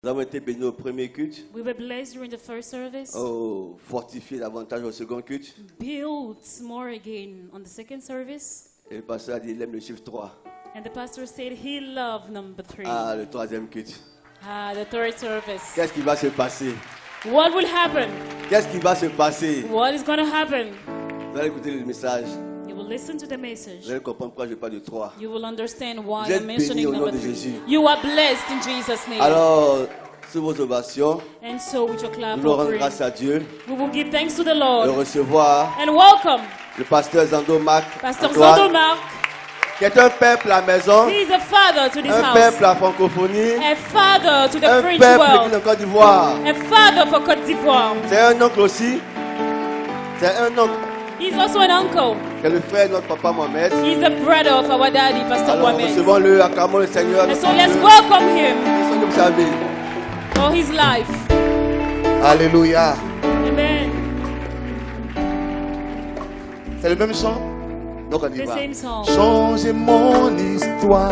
Nous avons été bénis au premier culte. We were blessed during the first service. Oh, fortifiés davantage au second culte. Built more again on the second service. Et le pasteur a dit il aime le chiffre 3. And the pastor said he loved number 3. Ah, le troisième culte. The third service. Qu'est-ce qui va se passer? What will happen? Qu'est-ce qui va se passer? What is going to happen? Vous allez écouter le message. You will listen to the Vous message. allez comprendre pourquoi je parle de 3. You will understand why Vous êtes I'm mentioning bénis au nom number de 3. Jésus. You are blessed in Jesus' name. Alors, sous vos ovations, And so with your clap nous allons rendre offering, grâce à Dieu we will give thanks to the de Lord recevoir and welcome le pasteur Zando Marc Pastor Antoine, Zando Marc. qui est un peuple à la maison, He is a father to this un house, peuple à la francophonie, a father to the un French peuple world, de Côte d'Ivoire. a father for Côte d'Ivoire. C'est un oncle aussi. C'est un oncle. He's also an uncle. C'est le frère de notre papa Mohamed. He's the brother of our daddy, Pastor Alors, Mohamed. recevons-le, acclamons le Seigneur. And so let's welcome him Laissons comme ça, mais- for his life. Alléluia. Amen. C'est le même chant? Donc on y The va. same song. Changer mon histoire.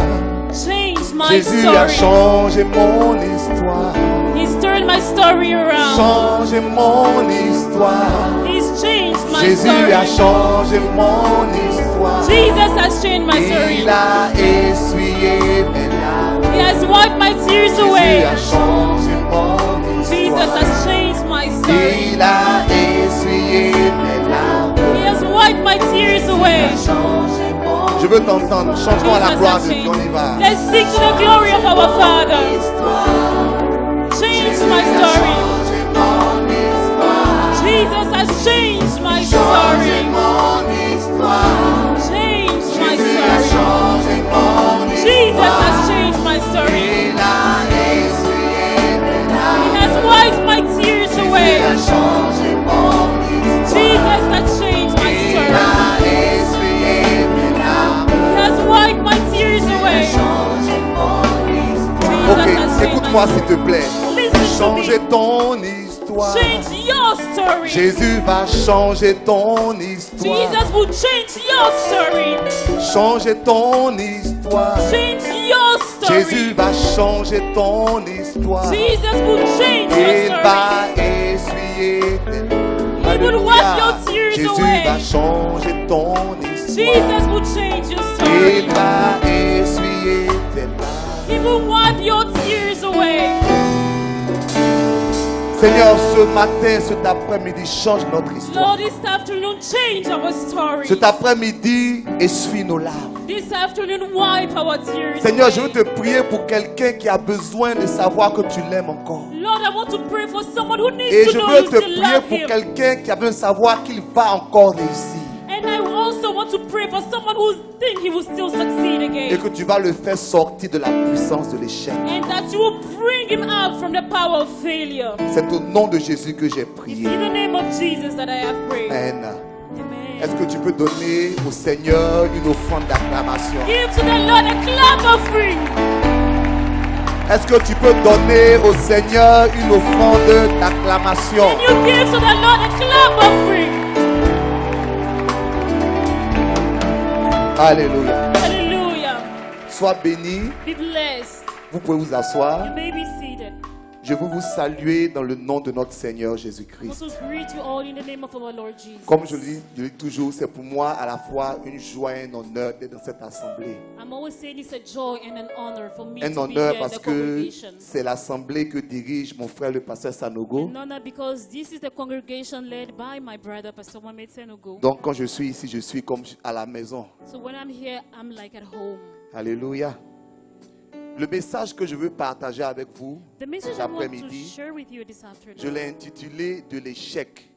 Change my Jésus a story. changé mon histoire. He's turned my story around. Changé mon histoire. He's changed my Jésus story. a changé mon histoire. Jesus has changed my story. Il a essuyé mes larmes. He has wiped my tears Jésus away. a changé mon Jesus histoire. has changed my story. Il a essuyé mes larmes. He has wiped my tears away. Je veux t'entendre. Chantons à la Jesus gloire has de Dieu. On y changed. va. Let's sing to the glory of our Father. Change my story. Jesus has changed my story. Change my story. Jesus has changed my story. He has wiped my tears away. Jesus has changed my story. He has wiped my tears away. Jesus Ok, has changed my écoute-moi s'il te plaît. Listen to Changer me. ton histoire. Change your story. Jésus va changer ton histoire. Jesus will change your story. Changer ton histoire. Change your story. Jésus va changer ton histoire. Jesus will change Il your story. va essuyer tes He will wipe your tears Jésus away. va changer ton histoire. Jesus will change your story. Il va essuyer tes larmes. He will wipe your tears away. Seigneur, ce matin, cet après-midi, change notre histoire. Lord, this afternoon, change our story. Cet après-midi, essuie nos larmes. This afternoon, wipe our tears Seigneur, je veux away. te prier pour quelqu'un qui a besoin de savoir que tu l'aimes encore. Lord, I want to pray for someone who needs Et to je know veux you te still prier love pour him. quelqu'un qui a besoin de savoir qu'il va encore réussir. And I also want to pray for someone who thinks he will still succeed Et again. que tu vas le faire sortir de la puissance de l'échec. And that you will bring him out from the power of failure. C'est au nom de Jésus que j'ai It's prié. in the name of Jesus that I have prayed. Amen. Amen. Est-ce que tu peux donner au Seigneur une offrande d'acclamation? Give to the Lord a clap offering. Est-ce que tu peux donner au Seigneur une offrande d'acclamation? And you give to the Lord a clap offering. Alléluia. Hallelujah. Sois béni. Be blessed. Vous pouvez vous asseoir. You may be seated. Je veux vous saluer dans le nom de notre Seigneur I Jésus-Christ. also greet you all in the name of our Lord Jesus. Comme je le dis toujours, c'est pour moi à la fois une joie et un honneur d'être dans cette assemblée. I'm always saying it's a joy and an honor for me Un to be honneur here in parce the que congregation. c'est l'assemblée que dirige mon frère le pasteur Sanogo. An honor because this is the congregation led by my brother, Pastor Mohamed Senugo. Donc quand je suis ici, je suis comme à la maison. So when I'm here, I'm like at home. Alléluia. Le message que je veux partager avec vous, The message cet I want to après-midi, share with you this je afternoon, l'ai intitulé de l'échec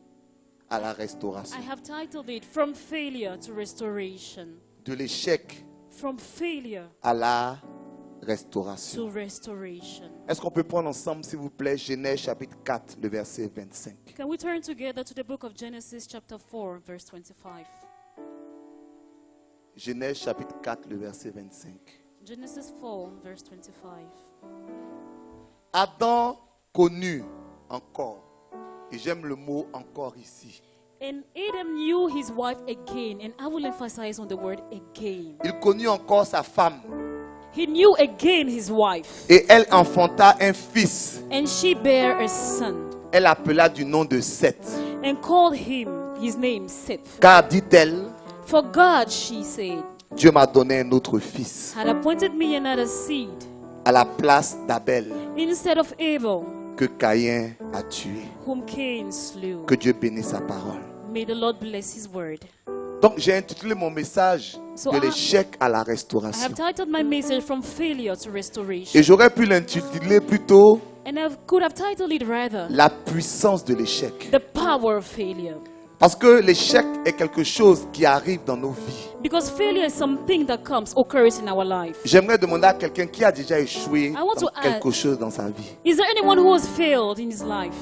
à la I restauration. have titled it From Failure to Restoration. De l'échec From failure à la to restauration. restoration. Est-ce qu'on peut prendre ensemble, s'il vous plaît, Genèse chapitre 4, le verset 25. Can we turn together to the book of Genesis chapter 4, verse 25. Genèse chapitre 4, le verset 25. Genesis 4, verse 25. Adam connut encore, et j'aime le mot encore ici. And Adam knew his wife again, and I will emphasize on the word again. Il connut encore sa femme. he knew again his wife, Et elle enfanta un fils. and she bare a son, Elle appela du nom de Seth. and called his name Seth. Car, dit-elle, For God, she said, Dieu m'a donné un autre fils had appointed me another seed à la place d'Abel instead of Abel, que Caïn a tué. whom Cain slew. Que Dieu bénisse sa parole. May the Lord bless his word. Donc j'ai intitulé mon message So de I- l'échec à la I restauration. have titled my message From Failure to Restoration. Et j'aurais pu l'intituler plutôt And I could have titled it rather, La puissance de l'échec. The Power of Failure. Parce que l'échec est quelque chose qui arrive dans nos vies. Because failure is something that occurs in our life. J'aimerais demander à quelqu'un qui a déjà échoué I want dans to add- quelque chose dans sa vie. Is there anyone who has failed in his life?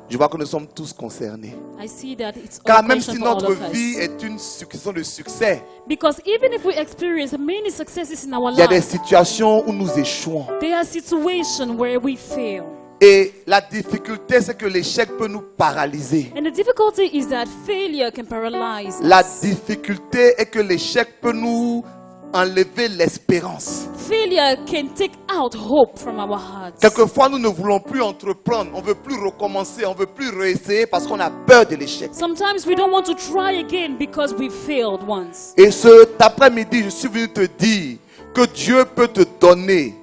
Je vois que nous sommes tous concernés. I see that it's Car a même question si for all notre of vie us. est une succession de succès, Because even if we experience many successes in our il y a des life, situations où nous échouons. there are situations where we fail. Et la difficulté, c'est que l'échec peut nous paralyser. And the difficulty is that failure can paralyze La us. difficulté est que l'échec peut nous enlever l'espérance. Failure can take out hope from our hearts. Quelquefois, nous ne voulons plus entreprendre, on ne veut plus recommencer, on ne veut plus réessayer parce qu'on a peur de l'échec. Sometimes we don't want to try again because we failed once. Et cet après-midi, je suis venu te dire que Dieu peut te donner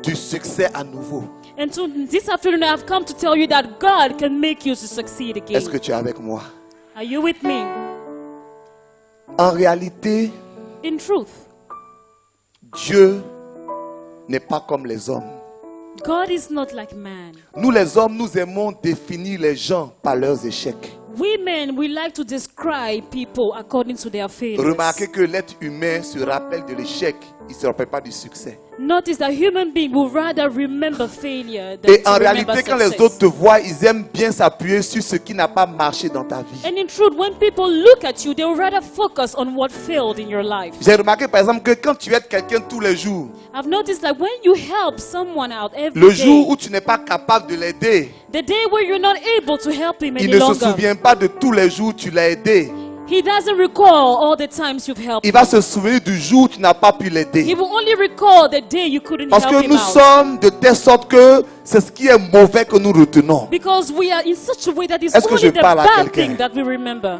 du succès à nouveau. And so this afternoon I have come to tell you that God can make you to succeed again. Est-ce que tu es avec moi? Are you with me? En réalité, In truth, Dieu n'est pas comme les hommes. God is not like man. Nous les hommes, nous aimons définir les gens par leurs échecs. We men, we like to describe people according to their failures. Remarquez que l'être humain se rappelle de l'échec, il ne se rappelle pas du succès. Notice that human beings will rather remember failure than Et to en remember réalité, quand les success. autres te voient, ils aiment bien s'appuyer sur ce qui n'a pas marché dans ta vie. And in truth, when people look at you, they will rather focus on what failed in your life. J'ai remarqué par exemple que quand tu aides quelqu'un tous les jours, I've noticed that when you help someone out every le jour day, où tu n'es pas capable de l'aider, the day where you're not able to help him il any ne se longer, souvient pas de tous les jours où tu l'as aidé. he doesn't recall all the times you've helped Il him. va se souvenir du jour où tu n'as pas pu He l'aider. will only recall the day you couldn't Parce help que him nous out. sommes de telle sorte que c'est ce qui est mauvais que nous retenons. Because we are in such a way that it's Est-ce que only je the parle à bad quelqu'un? thing that we remember.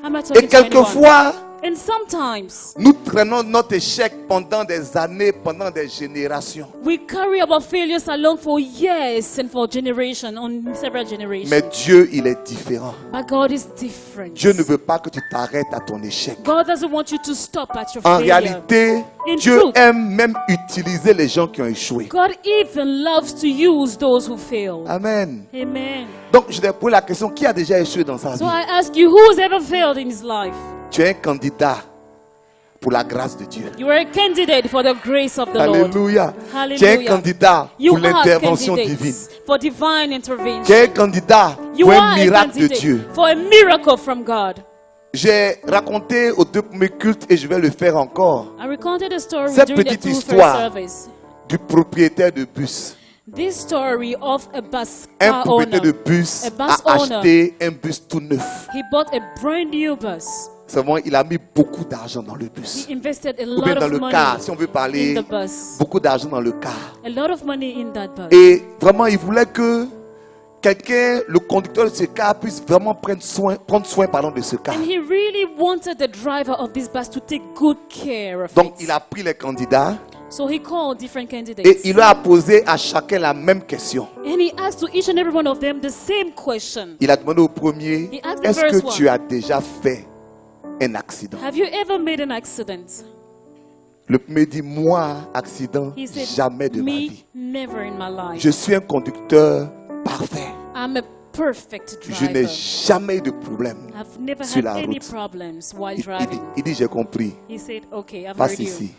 Am I Et talking to anyone? quelquefois, And sometimes nous traînons notre échec pendant des années, pendant des générations. we carry our failures along for years and for generations, on several generations. Mais Dieu, il est différent. But God is different. Dieu ne veut pas que tu t'arrêtes à ton échec. God doesn't want you to stop at your En failure. réalité, In Dieu truth, aime même utiliser les gens qui ont échoué. God even loves to use those who fail. Amen. Amen. Donc, je vais poser la question, qui a déjà échoué dans sa So vie? I ask you, who's ever failed in his life? Tu es un candidat pour la grâce de Dieu. You are a candidate for the grace of the Lord. Alléluia. Tu es un Hallelujah. candidat You pour are l'intervention divine. candidates for divine Tu es intervention. un candidat You pour un are a miracle de candidate Dieu. for a miracle from God. J'ai raconté aux deux premiers cultes et je vais le faire encore. I recounted a story Cette during the petite 2 first histoire. service. Du propriétaire de bus. This story of a bus Un car propriétaire owner. de bus A bus a owner. acheté un bus tout neuf. He bought a brand new bus. Seulement, il a mis beaucoup d'argent dans le bus. He invested a Ou bien lot dans of le money car, si on veut parler, in the bus. beaucoup d'argent dans le car. A lot of money in that bus. Et vraiment, il voulait que quelqu'un, le conducteur de ce car, puisse vraiment prendre soin de ce car. And he really wanted the driver of this bus to take good care of Donc, it. il a pris les candidats So he called different candidates. et il leur a posé à chacun la même question. And he asked to each and every one of them the same question. Il a demandé au premier, He asked the est-ce first que tu one. as déjà fait un accident? Have you ever made an accident? Le premier dit, moi, accident, He said, jamais de ma me, vie. never in my life. Je suis un conducteur parfait. I'm a perfect Je n'ai driver. jamais eu de problème. I've never sur had la any route. problems while Il driving. dit, il dit, j'ai compris. He said, okay, I've Passe heard you. ici.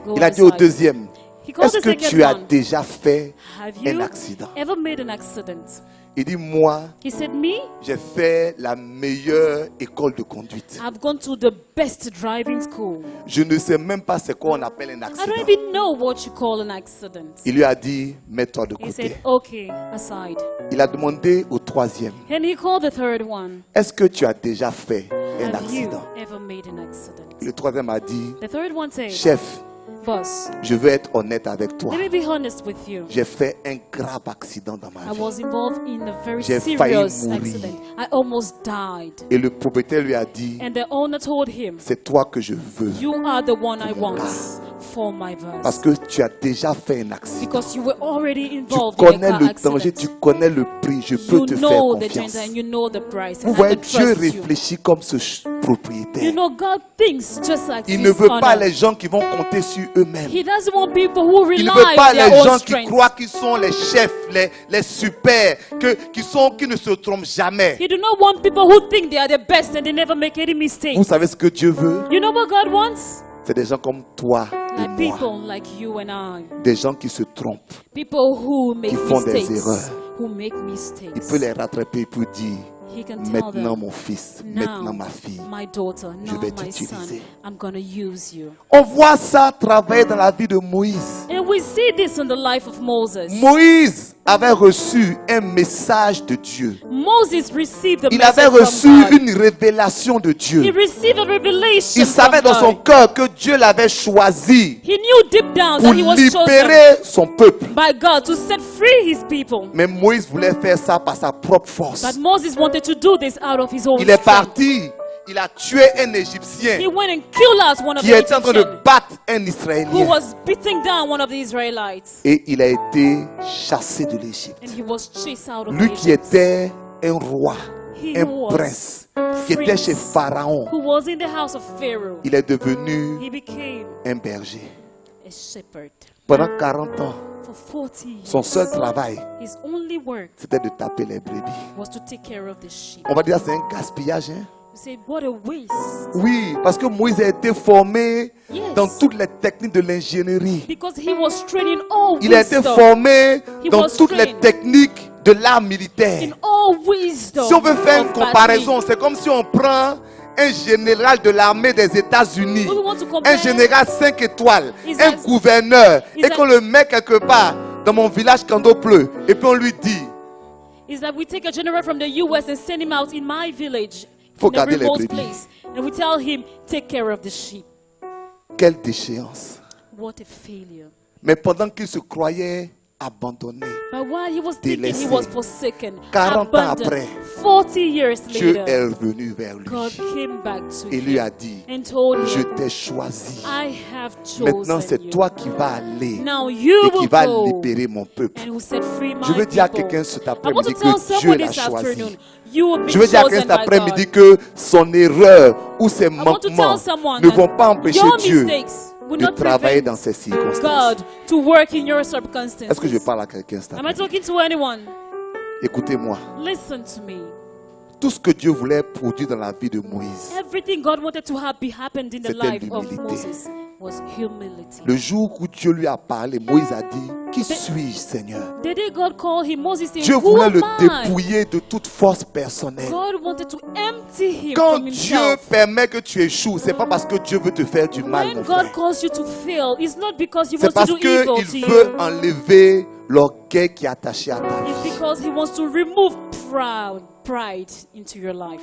Go Il a dit au outside. deuxième, He called est-ce the que second tu as one. déjà fait Have un you accident? ever made an accident? Il dit, moi, He said, me, j'ai fait la meilleure école de conduite. I've gone to the best driving school. Je ne sais même pas c'est quoi on appelle un I don't accident. even know what you call an accident. Il lui a dit, mets-toi de He said, côté. okay, aside. Il a demandé au troisième, And he called the third one. est-ce que tu as déjà fait un Have you accident? ever made an accident? Le troisième a dit, The third one said, chef, bus. Je veux être honnête avec toi. Let me be honest with you. J'ai fait un grave accident dans ma I vie. was involved in a very J'ai failli serious mourir. accident. I almost died. Et le propriétaire lui a dit, And the owner told him, c'est toi que je veux. you are the one I mon want car. for my Parce bus. que tu as déjà fait un accident. Because you were already Tu involved in a connais car le danger, accident. tu connais le prix. Je peux You te faire know the confiance. danger and you know the price. Vous And I voyez, can Dieu trust you. réfléchit comme ce propriétaire. You know, God thinks just like Il his ne veut pas owner. les gens qui vont compter sur eux-mêmes. He doesn't want people who Il rely ne veut pas on their les own gens qui strength. croient qu'ils sont les chefs, les super, qui ne se trompent jamais. He do not want people who think they are the best and they never make any mistakes. Vous savez ce que Dieu veut? You know what God wants? C'est des gens comme toi et Like moi. people like you and I. Des gens qui se trompent. People who make Qui font des mistakes. erreurs. Who make Il mistakes. peut les rattraper pour dire, He can tell maintenant them, mon fils, now, maintenant ma fille. my daughter, Je now vais my son, t'utiliser. I'm going to use you. On voit ça travailler dans la vie de Moïse. And we see this in the life of Moses. Moïse avait reçu un message de Dieu. Moses received a Il message avait reçu from God. une révélation de He Dieu. received a revelation Il savait from dans son God. cœur que Dieu l'avait choisi He knew deep down pour that he was chosen libérer son peuple. by God to set free his people. Mais Moïse voulait faire ça par sa propre force. But Moses wanted to do this out of his own Il est strength. parti, il a tué un Égyptien He went and killed out one of qui the était en train de Egyptians battre un who Israélien. was beating down one of the Israelites. Et il a été chassé de l'Égypte. And he was chased out of Lui qui Egypt. était un roi, He un was prince, qui était chez prince Pharaon, who was in the house of Pharaoh. il est devenu He became un berger. a shepherd. Pendant 40 ans, For 40 years, son seul travail, his only work c'était de taper les brebis. was to take care of the sheep. On va dire que c'est un gaspillage. Hein? You say, what a waste. Oui, parce que Moïse a été formé Yes. dans toutes les techniques de l'ingénierie. Because he was trained in all Il a été wisdom. formé He dans was toutes les trained techniques de l'art militaire. In all wisdom. Si on veut faire une of comparaison, battling. c'est comme si on prend un général de l'armée des États-Unis, We want to compare- un général 5 étoiles, Is un that- gouverneur, is et that- qu'on le met quelque part dans mon village quand il pleut, et puis on lui dit, It's like we take a general from the US and send him out in my village, Faut in a garder les remote brebis. place, and we tell him, take care of the sheep. quelle déchéance. What a failure. Mais pendant qu'il se croyait abandonné, But while he was thinking Délaissé. he was forsaken, 40 ans abandoned, après, 40 years Dieu later, est revenu vers lui God came back to et lui him a dit, and told je him, t'ai choisi. I have Maintenant, chosen c'est you. toi qui vas aller Now you et qui will vas go libérer mon peuple. and will set free my Je veux dire à people. quelqu'un cet I want to après-midi tell que Dieu someone l'a this choisi. afternoon, you will be Je veux dire à quelqu'un chosen cet by après-midi God. que son erreur ou ses I want to manquements tell someone ne that vont pas empêcher your Dieu mistakes will de not travailler prevent dans ces circonstances. God to work in your circumstances. Est-ce que je parle à quelqu'un cet Am I après-midi? talking to anyone? Écoutez-moi. Listen to me. Tout ce que Dieu voulait produire dans la vie de Moïse, Everything God wanted to have be happened in the C'était life of l'humilité. Moses was humility. le jour où Dieu lui a parlé, Moïse a dit, qui suis-je, Seigneur? The day God called him, Moses said, Dieu who voulait am le I? dépouiller de toute force personnelle. God wanted to empty him Quand from Dieu himself. permet que tu échoues, c'est pas parce que Dieu veut te faire du mal, When mon God frère. calls you to fail, it's not because he C'est wants parce to do evil to qu'il veut you. enlever l'orgueil qui est attaché à ta It's vie. because he wants to remove pride into your life.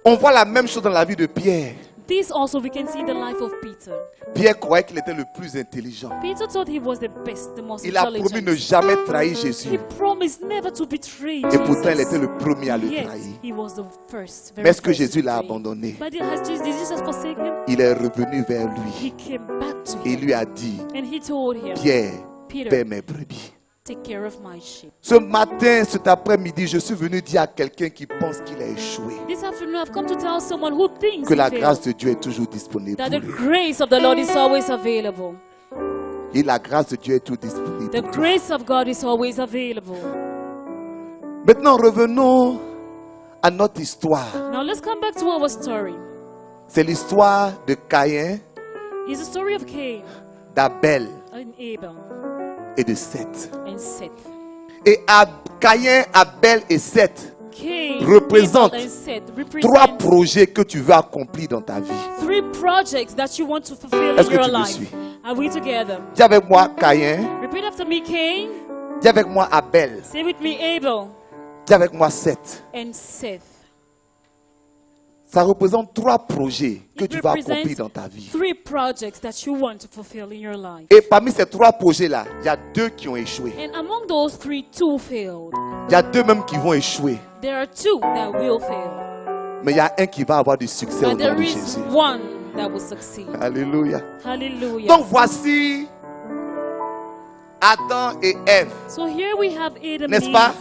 On voit la même chose dans la vie de Pierre. This also we can see in the life of Peter. Pierre croyait qu'il était le plus intelligent. Peter thought he was the best, the most Il a promis intelligent. ne jamais trahir He Jésus. promised never to betray Et pourtant, il Jesus. était le premier à le Yet, trahir. he was the first, very Mais est-ce que first to Jésus l'a betray. abandonné? But did Jesus forsake him? Il est revenu vers lui He came back to et him. lui a dit, And he told him, Pierre, Peter, paie mes brebis. take care of my sheep. Ce matin, cet après-midi, je suis venu dire à quelqu'un qui pense qu'il a échoué This afternoon, I've come to tell someone who thinks que la he failed, grâce de Dieu est toujours disponible that pour the lui. grace of the Lord is always available. Et la grâce de Dieu est toujours disponible The pour toi. grace of God is always available. Maintenant, revenons à notre histoire. Now let's come back to our story. C'est l'histoire de Caïn, It's the story of Cain d'Abel and Abel et de Seth. and Seth. Et Caïn, Abel et Seth Cain, représente Abel and Seth trois represent projets que tu veux accomplir dans ta vie. 3 projects that you want to fulfill Est-ce in que your tu me life. suis? Are we together? Dis avec moi Caïn, Repeat after me, Cain. dis avec moi Abel, Say with me, Abel dis avec moi Seth. and Seth. Ça représente 3 projets que It tu vas accomplir represents dans ta vie. 3 projects that you want to fulfill in your life. Et parmi ces 3 projets-là, il y a 2 qui ont échoué. And among those 3, 2 failed. Il y a 2 même qui vont échouer. There are 2 that will fail. Mais il y a un qui va avoir du succès au But nom there de is Jésus. one that will succeed. Alléluia. Hallelujah. Donc voici Adam et Ève So here we have Adam and N'est-ce pas?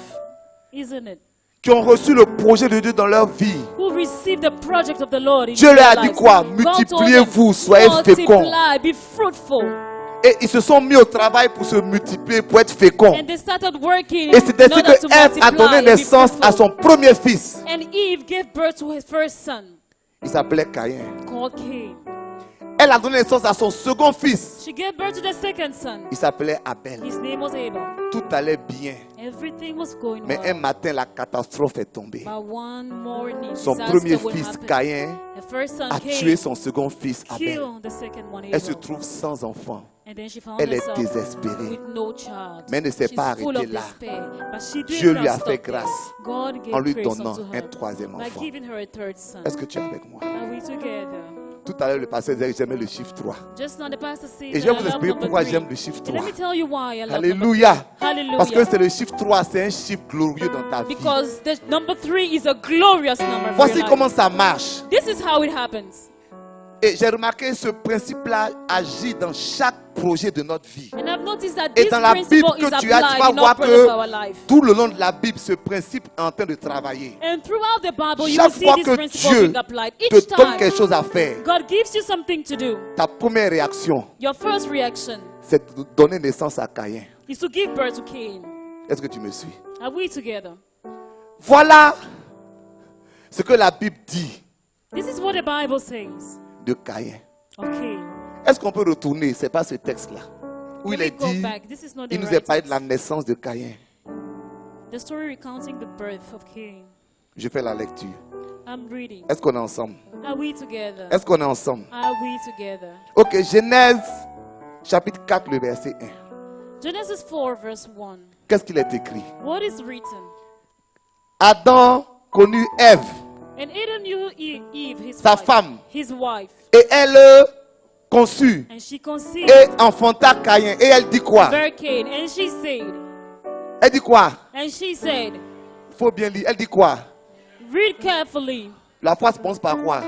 Eve, isn't it? qui ont reçu le projet de Dieu dans leur vie. Who received the project of the Lord in Dieu their leur a dit lives. quoi? God told them, Multipliez-vous, soyez féconds. multiply, be fruitful. Et ils se sont mis au travail pour se multiplier, pour être féconds. And they started working Et c'est in ainsi order que to Ève a multiply donné and be naissance à fruitful. son premier fils. And Eve gave birth to his first son, Il s'appelait Caïn. called Cain. Elle a donné naissance à son second fils. She gave birth to the second son. Il s'appelait Abel. His name was Abel. Tout allait bien. Everything was going Mais un well. matin, la catastrophe est tombée. But one morning, Son disaster premier will fils, happen. Caïn, The first son a Cain tué son second fils, Abel. killed the second one, Elle se Abel. trouve sans enfant. And then she found Elle est herself désespérée. with no child. Mais elle ne s'est She's pas full arrêtée of là. despair. But she did Dieu not lui a stop fait there. grâce God gave en lui grace donnant unto un her troisième by enfant. giving her a third son. Est-ce que tu es avec moi? Are we together? Tout à l'heure, le pasteur disait que j'aimais le chiffre 3. Just now the pastor said Et je that vais I vous love expliquer number pourquoi 3. j'aime le chiffre And let 3. me tell you why I love Alléluia. number 3. Hallelujah. Parce que c'est le chiffre 3, c'est un chiffre glorieux dans ta vie. Because the number 3 is a glorious number for Voici your life. comment ça marche. This is how it happens. Et j'ai remarqué ce principe-là agit dans chaque projet de notre vie. And I've noticed that Et this dans la Bible principle is que tu as, tu vas applied in all voir parts of our que life. tout le long de la Bible, ce principe est en train de travailler. And throughout the Bible, you Chaque will see fois this que principle Dieu being applied. te Each donne time quelque chose à faire, God gives you something to do, ta première réaction, your first reaction c'est de donner naissance à Caïn. is to give birth to Cain. Est-ce que tu me suis? Are we together? Voilà ce que la Bible dit This is what the Bible says de Caïn. of Cain. Est-ce qu'on peut retourner? Ce n'est pas ce texte-là. Où Let il me est go dit, back. This is not the il nous est right parlé de la text. naissance de Caïn. The story recounting the birth of Cain. Je fais la lecture. I'm reading. Est-ce qu'on est ensemble? Are we together? Est-ce qu'on est ensemble? Are we together? Ok, Genèse, chapitre 4, le verset 1. Genesis 4, verse 1. Qu'est-ce qu'il est écrit? What is written? Adam connut Ève, And Adam knew Eve, his sa wife, femme, his wife, et elle conçut and she conceived et enfanta Caïn. Et elle dit quoi? bare Cain, and she said, Elle dit quoi? and she said, Il faut bien lire. Elle dit quoi? read carefully. La phrase commence par quoi?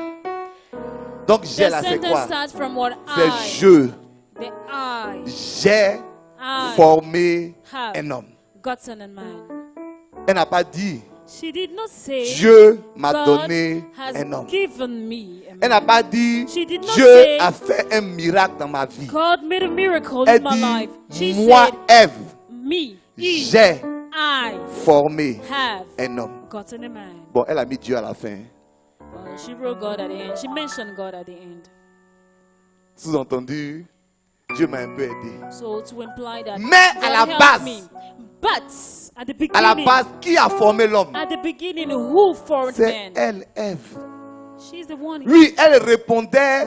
Donc j'ai The là, c'est sentence quoi? starts from what C'est I, je. the I, J'ai I formé have un homme. gotten a man. Elle n'a pas dit She did not say, Dieu m'a God donné has un homme. given me a Elle man. n'a pas dit She did not Dieu say, a fait un miracle dans ma vie. God made a miracle Elle in my life. She dit moi, said, Ève, me, Eve, j'ai I formé have un homme. gotten a man. Bon, elle a mis Dieu à la fin. Well, she wrote God at the end. She mentioned God at the end. Sous-entendu, Dieu m'a un peu aidé. So to imply that Mais God à la helped base, me. But at the à la beginning, base, qui a formé l'homme? at the beginning, who formed C'est man? elle, Ève. She's the one. Oui, elle répondait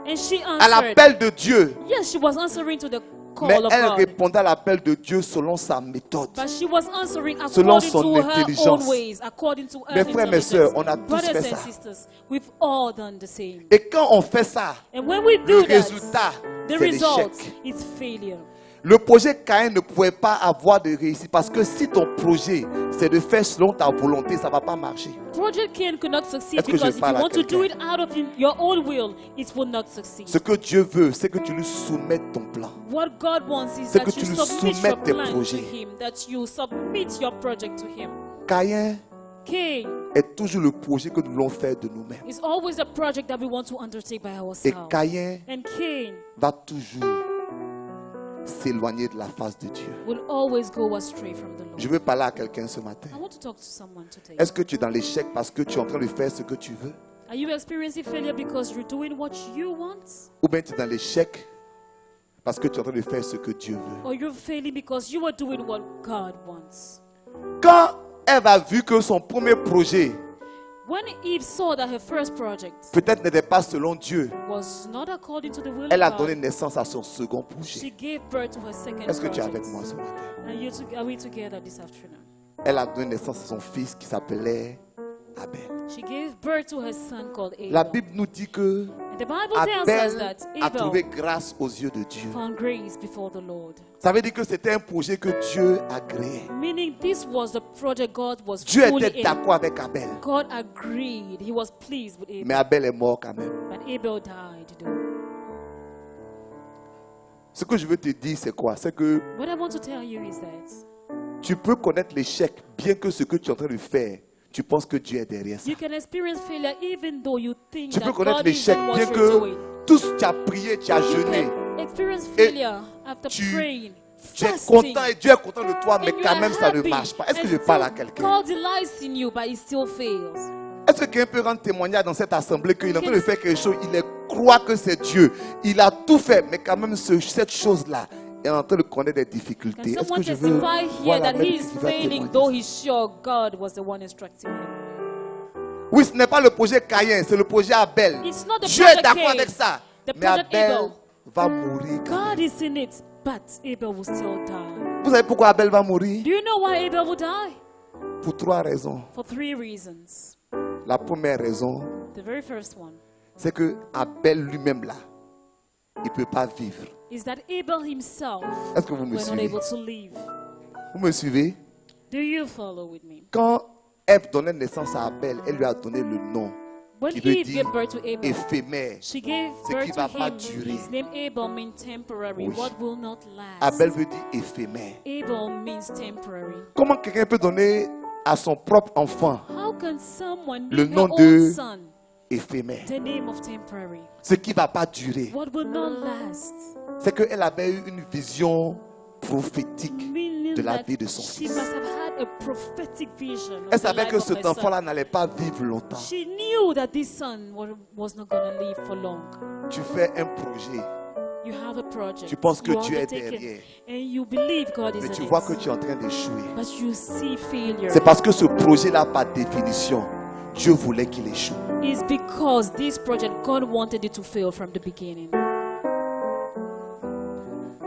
And she à answered. l'appel de Dieu. Yes, she was answering to the Mais call of elle God. répondait à l'appel de Dieu selon sa méthode. But she was answering Selon according son to her intelligence. own ways, according to her Mes frères, mes intelligence. sœurs, on a tous Brothers fait and ça. sisters, we've all done the same. Et quand on fait ça, And when we le do that, résultat, the c'est result l'échec. is failure. Le projet Caïn ne pouvait pas avoir de réussite parce que si ton projet c'est de faire selon ta volonté, ça ne va pas marcher. Project Cain could not succeed Est-ce que je because if you parle à want to do it quelqu'un? out of your own will, it will not succeed. Ce que Dieu veut, c'est que tu lui soumettes ton plan. What God wants is C'est that que you tu lui submit your soumettes tes plan to projets. Him, that you submit your project to Him. Caïn Cain est toujours le projet que nous voulons faire de nous-mêmes. is always a project that we want to undertake by Et ourselves. Caïn And Cain va toujours s'éloigner de la face de Dieu. will always go astray from the Lord. Je veux parler à quelqu'un ce matin. I want to talk to someone today. Est-ce que tu es dans l'échec parce que tu es en train de faire ce que tu veux? Are you experiencing failure because you're doing what you want? Ou bien tu es dans l'échec parce que tu es en train de faire ce que Dieu veut? Or you're failing because you are doing what God wants? Quand Ève a vu que son premier projet When Eve saw that her first project peut-être n'était pas selon Dieu, was not according to the will elle a of donné God, naissance à son second she projet. gave birth to her second Est-ce que tu es project. avec moi ce matin? Are we together this afternoon? Elle a donné naissance à son fils qui s'appelait Abel. She gave birth to her son called La Abel. Bible nous dit que And the Bible tells us Abel that a Abel trouvé grâce aux yeux de Dieu. found grace before the Lord. Ça veut dire que c'était un projet que Dieu a créé. Meaning this was the project God was Dieu fully était in. d'accord avec Abel. God agreed. He was pleased with Mais Abel. Abel est mort quand même. But Abel died though. Ce que je veux te dire, c'est quoi? C'est que What I want to tell you is that tu peux connaître l'échec, bien que ce que tu es en train de faire, tu penses que Dieu est derrière ça. you can experience failure even though you think Tu peux that connaître God is l'échec, in what bien you're doing. que tout ce que tu as prié, tu as You jeûné. can experience Et failure after tu- praying, Tu es fasting. content et Dieu est content de toi, mais And you quand are même ça ne happy, marche pas. Est-ce que and je parle à still quelqu'un? God delights in you, but it still fails. Est-ce que quelqu'un peut rendre témoignage dans cette assemblée qu'il est en train de faire quelque chose, il croit que c'est Dieu, il a tout fait, mais quand même cette chose-là est en train de connaître des Can difficultés. Est-ce someone que je veux testify voir here la that même he qui is va failing, témoigner? though he's sure God was the one instructing him? Oui, ce n'est pas le projet Caïn, c'est le projet Abel. It's not the Dieu est project d'accord Cain, avec ça. the Mais project Abel Abel. va mourir. God is in it, but Abel will still die. Vous savez pourquoi Abel va mourir? Do you know why Abel will die? Pour 3 raisons. For 3 reasons. La première raison, The very first one c'est que Abel lui-même là, il ne peut pas vivre. is that Abel himself Est-ce que vous me were not suivez? able to live. Vous me suivez? Do you follow with me? Quand Ève donnait naissance à Abel, elle lui a donné le nom When qui veut Eve dire gave birth to Abel, éphémère. she gave Ce birth qui to va pas him. durer. His name Abel means temporary, Oui. what will not last. Abel veut dire éphémère. Abel means temporary. Comment quelqu'un peut donner à son propre enfant How can someone Le name nom their de- own son éphémère? the name of temporary? Ce qui ne va pas durer. What will not last? C'est qu'elle avait eu une vision prophétique Meaning de la that vie de son she fils. must have had a prophetic vision of Elle the savait life que of cet her son. enfant-là n'allait pas vivre longtemps. She knew that this son was not going to live for long. Tu fais un projet, You have a project. Tu penses que you Dieu est undertake it, derrière. and you believe God is mais in tu it. vois que tu es en train d'échouer. But you see failure. C'est parce que ce projet-là, par définition, Dieu voulait qu'il échoue. It's because this project, God wanted it to fail from the beginning.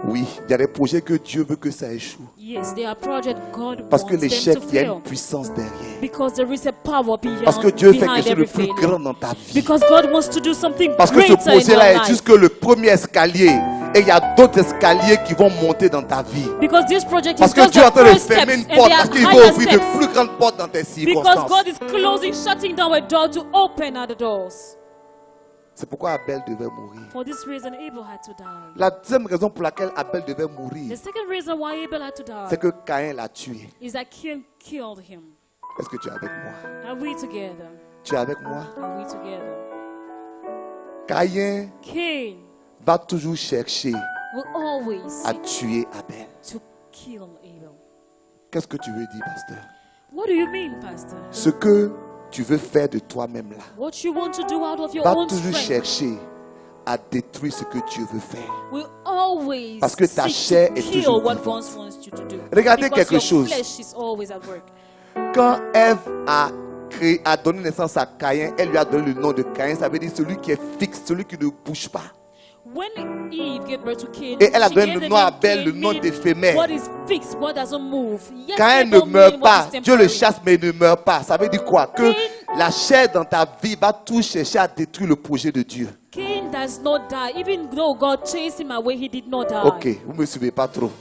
Oui, il y a des projets que Dieu veut que ça échoue. Yes, there are projects God Parce que wants them l'échec, to il y a fail. une puissance derrière. Because there is a power beyond, Parce que Dieu fait behind quelque chose de every plus failure. grand dans ta vie. Because God wants to do something Parce que ce greater in your projet-là est life. juste que le premier escalier. Et il y a d'autres escaliers qui vont monter dans ta vie. Because this project Parce is que just Dieu est en the train de first fermer steps, une and porte. there Parce are qu'il va higher ouvrir steps. de plus grandes portes dans tes Because circonstances. God is closing, shutting down a door to open other doors. C'est pourquoi Abel devait mourir. For this reason, Abel had to die. La deuxième raison pour laquelle Abel devait mourir, The second reason why Abel had to c'est die que Caïn l'a tué. is that Cain killed him. Est-ce que tu es avec moi? Are we together? Tu es avec moi? Are we together? Caïn Cain va toujours chercher will always à seek tuer Abel. to kill Abel. Qu'est-ce que tu veux dire, pasteur? What do you mean, Pastor? Ce que tu veux faire de toi-même là, What you want to do out of your va own toujours strength chercher à détruire ce que Dieu veut faire. will always Parce que ta seek chair to est kill toujours what vivante. God wants you to do. Regardez Because quelque your chose. flesh is always at work. Quand Ève a donné naissance à Caïn, elle lui a donné le nom de Caïn. Ça veut dire celui qui est fixe, celui qui ne bouge pas. When Eve gave birth to Cain, Et elle a she donné gave le the nom à name Abel, Cain, le nom meaning d'éphémère. what is fixed, what doesn't move. Yes, Caïn Abel ne meurt mean what pas. is Dieu le temporary. chasse, mais il ne meurt pas. Ça veut dire quoi? Que Cain- la chair dans ta vie va tout chercher à détruire le projet de Dieu. Cain does not die. Even though God chased him away, he did not die. Ok, vous ne me suivez pas trop.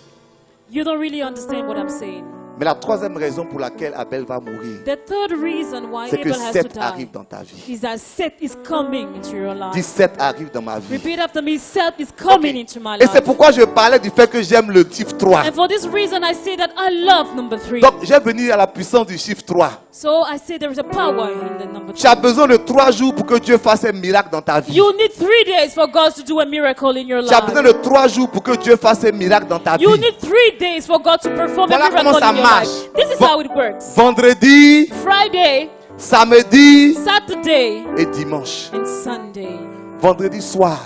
You don't really understand what I'm saying. Mais la troisième raison pour laquelle Abel va mourir, The third reason why c'est que Abel has to Seth die arrive dans ta vie. is that Seth is coming into your life. Dis Seth arrive dans ma vie. Repeat after me, Seth is coming into my Et c'est life. pourquoi je parlais du fait que j'aime le chiffre 3. And for this reason, I say that I love number 3. Donc, j'ai venu à la puissance du chiffre 3. So I say there is a power in the number Tu as 3. besoin de 3 jours pour que Dieu fasse un miracle dans ta vie. You need 3 days for God to do a miracle in your Tu as besoin life. de 3 jours pour que Dieu fasse un miracle dans ta vie. You need 3 days for God to perform Voilà a miracle comment ça in your marche. life. This is Bon. how it works. Vendredi, Friday, samedi Saturday, et dimanche. and Sunday. Vendredi soir,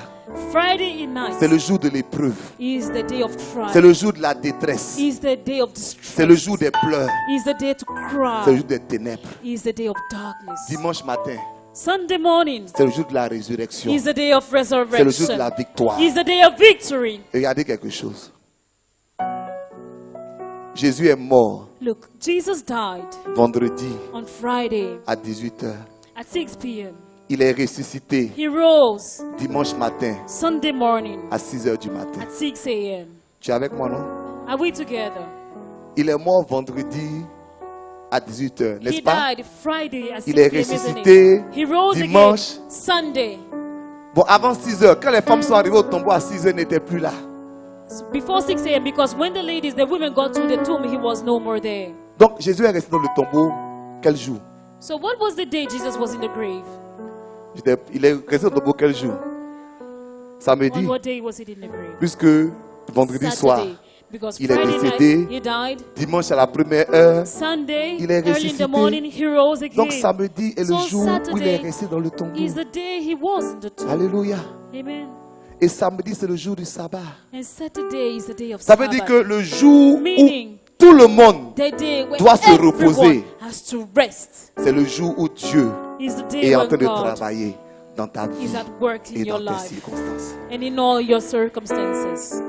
Friday night c'est le jour de l'épreuve. is the day of C'est trial. le jour de la détresse. Is the day of C'est le distress. jour des pleurs. Is the day to C'est le cry. jour des ténèbres. Is the day of darkness. Dimanche matin, Sunday morning c'est le jour de la résurrection. is the day of C'est le jour de resurrection. la victoire. Is the day of victory. Regardez quelque chose. Jésus est mort Look, Jesus died vendredi on Friday à 18h. At 6 p.m. Il est ressuscité He rose dimanche matin Sunday morning à 6 heures du matin. at 6 a.m. Tu es avec moi, non? Are we together? Il est mort vendredi à 18 heures, He n'est-ce pas? died Friday at 6 Il est p.m. isn't ressuscité it? He rose dimanche. again Sunday. Bon, avant 6 heures, quand les femmes sont arrivées au tombeau à 6 heures, n'étaient plus là. Before 6 a.m. because when the women got to the tomb, he was no more there. Donc Jésus est resté dans le tombeau quel jour? So what was the day Jesus was in the grave? Il est resté dans le tombeau quel jour? Samedi. On what day was he in the grave? Puisque vendredi soir, Saturday. Because il est Friday décédé. night he died. Dimanche à la première heure. Sunday, Il est early in ressuscité. the morning, he rose again. Donc samedi est le So jour où il est Saturday resté dans le tombeau. is the day he was in the tomb. Alléluia. Amen. Et samedi c'est le jour du sabbat. And Saturday is the day of Ça veut Sabbath. dire que le jour où Meaning, tout le monde the day when doit se everyone reposer. has to rest C'est le jour où Dieu is the day est en when train de God travailler dans ta vie is at work in et your dans tes life circonstances. and in all your circumstances.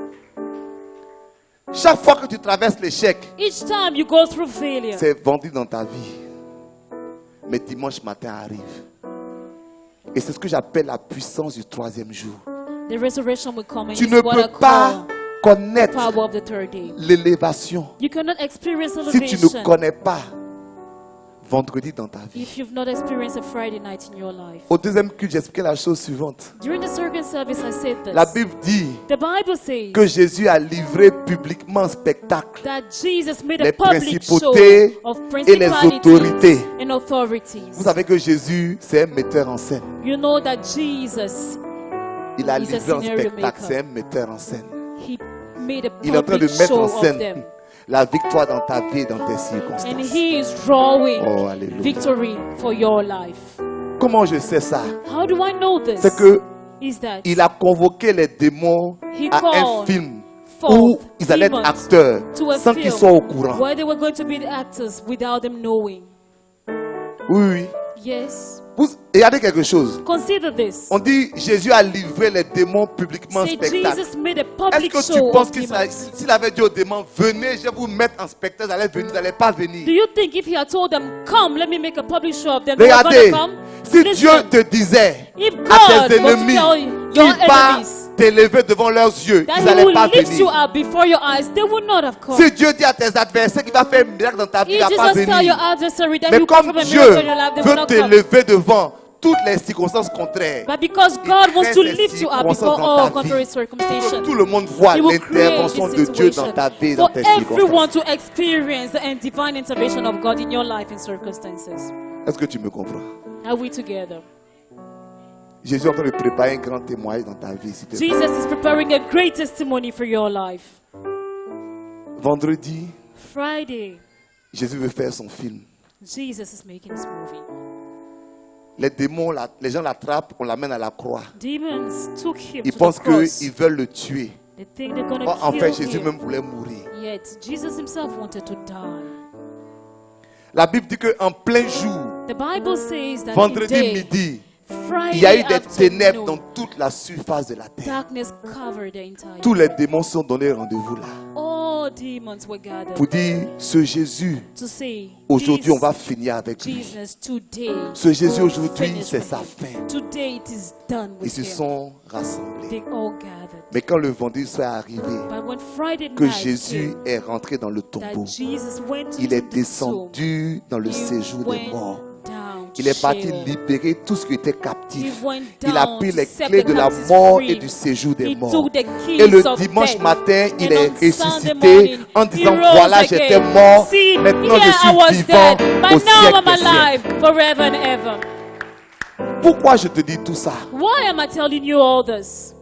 Chaque fois que tu traverses l'échec, Each time you go through failure, c'est vendu dans ta vie. Mais dimanche matin arrive. Et c'est ce que j'appelle la puissance du troisième jour. the resurrection will come and Tu it's ne what I peux pas call connaître power of the third day. l'élévation You cannot experience si tu elevation ne connais pas vendredi dans ta vie. if you've not experienced a Friday night in your life. Au deuxième culte, j'expliquais la chose suivante. During the second service, I said this. La Bible dit The Bible says que Jésus a livré publiquement un spectacle. that Jesus made a Les public show principautés of et les autorités. principalities and authorities. Vous savez que Jésus, c'est un metteur en scène. You know that Jesus, Il a He's a livré un scenario spectacle, maker. c'est un metteur en scène. he made a Il est en train de public mettre show en of scène them. la victoire dans ta vie et dans tes And circonstances. he is drawing Oh, alléluia. victory for your life. Comment je sais ça? How do I know this? C'est que Is that il a convoqué les démons He à un called film forth où ils allaient être demons acteurs to a sans qu'ils film soient au courant. where they were going to be the actors without them knowing. Oui, oui. Yes. Regardez quelque chose. Consider this. On dit Jésus a livré les démons publiquement en Say spectacle. Jesus made a Est-ce public que tu show penses of qu'il demons. s'il avait dit aux démons, venez, je vais vous mettre en spectacle, ils allaient venir, ils n'allaient pas venir? Do you think if he had told them, come, let me make a public show of them, they were Regardez, going to come? si Listen, Dieu te disait if à God tes was to ennemis tell your qu'il va enemies t'élever devant leurs yeux, that ils he n'allaient will pas lift you venir. up before your eyes, they would not have come. Si Dieu dit à tes adversaires qu'il va faire un miracle dans ta vie, il If ne va pas Jesus tell your venir. adversary that he Mais will comme perform a Dieu miracle in your life, they will veut not come. t'élever devant toutes les circonstances contraires, But because il God wants crée to ces lift you up circonstances before dans all ta vie. contrary Pour que circumstances, tout le monde voit He will create l'intervention this de Dieu dans situation ta vie et dans for tes everyone circonstances. to experience the divine intervention of God in your life and circumstances. Est-ce que tu me comprends? Are we together? Jésus est en train de préparer un grand témoignage dans ta vie. S'il te plaît. Jesus is preparing a great testimony for your life. Vendredi, Friday, Jésus veut faire son film. Jesus is making his movie. Les démons, les gens l'attrapent, on l'amène à la croix. Demons took him Ils to pensent the cross. qu'ils veulent le tuer. They think they're going to Or, en kill fait, Jésus him. même voulait mourir. Yet Jesus himself wanted to die. La Bible dit qu'en plein jour, The Bible says that in vendredi day, midi, Friday il y a eu des ténèbres afternoon, dans toute la surface de la terre. darkness covered the entire. Tous les démons sont donnés rendez-vous là. All demons were gathered Pour dire, ce Jésus, to say, aujourd'hui, this on va finir avec lui. Jesus today. Ce Jésus, will aujourd'hui, finish c'est with sa him. fin. Today it is done Ils with se him. sont rassemblés. They all gathered. Mais quand le vendredi soit arrivé, But when Friday que night Jésus came, est rentré dans le tombeau, that Jesus went il into est the tomb, descendu dans le he séjour des went morts. down to Il est parti Sheol. libérer tout ce qui était He captif. went Il a down pris to les set clés the de la captives mort free. et du séjour des He morts. took the keys Et le of dimanche death. matin, il And est on Sunday ressuscité morning, en he disant, rose voilà, again. j'étais mort, See, maintenant here I was je suis vivant dead, au but now siècle I'm des siècles. alive forever and ever. Pourquoi je te dis tout ça? Why am I telling you all this?